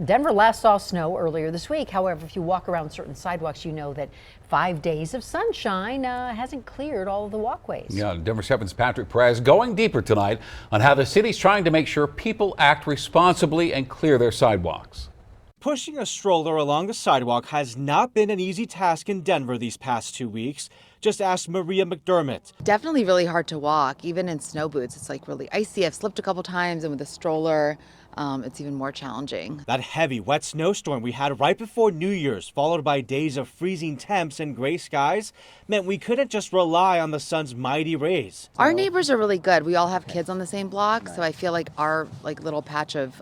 Denver last saw snow earlier this week. However, if you walk around certain sidewalks, you know that 5 days of sunshine hasn't cleared all of the walkways. Yeah, Denver 7's Patrick Perez going deeper tonight on how the city's trying to make sure people act responsibly and clear their sidewalks. Pushing a stroller along the sidewalk has not been an easy task in Denver these past 2 weeks. Just ask Maria McDermott. Definitely really hard to walk, even in snow boots. It's like really icy. I've slipped a couple times, and with a stroller, it's even more challenging. That heavy, wet snowstorm we had right before New Year's, followed by days of freezing temps and gray skies, meant we couldn't just rely on the sun's mighty rays. Our neighbors are really good. We all have kids on the same block, so I feel like our little patch of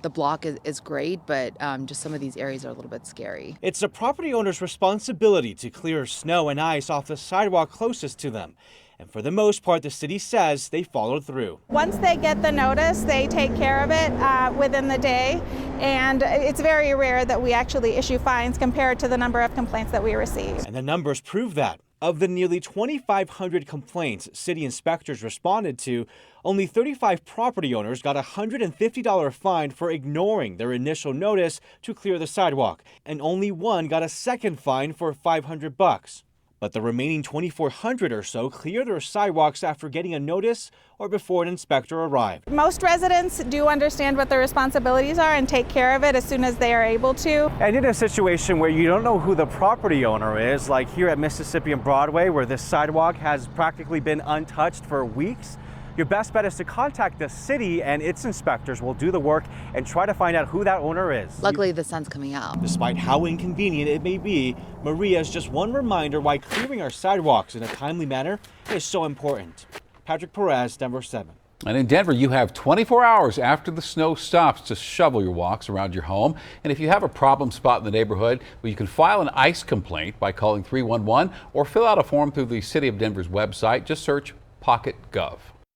the block is great, but just some of these areas are a little bit scary. It's the property owner's responsibility to clear snow and ice off the sidewalk closest to them. And for the most part, the city says they followed through. Once they get the notice, they take care of it within the day. And it's very rare that we actually issue fines compared to the number of complaints that we receive. And the numbers prove that. Of the nearly 2,500 complaints city inspectors responded to, only 35 property owners got a $150 fine for ignoring their initial notice to clear the sidewalk, and only one got a second fine for $500. But the remaining 2,400 or so cleared their sidewalks after getting a notice or before an inspector arrived. Most residents do understand what their responsibilities are and take care of it as soon as they are able to. And in a situation where you don't know who the property owner is, like here at Mississippi and Broadway, where this sidewalk has practically been untouched for weeks, your best bet is to contact the city, and its inspectors will do the work and try to find out who that owner is. Luckily, the sun's coming out. Despite how inconvenient it may be, Maria is just one reminder why clearing our sidewalks in a timely manner is so important. Patrick Perez, Denver 7. And in Denver, you have 24 hours after the snow stops to shovel your walks around your home. And if you have a problem spot in the neighborhood, well, you can file an ice complaint by calling 311 or fill out a form through the City of Denver's website. Just search Pocket Gov.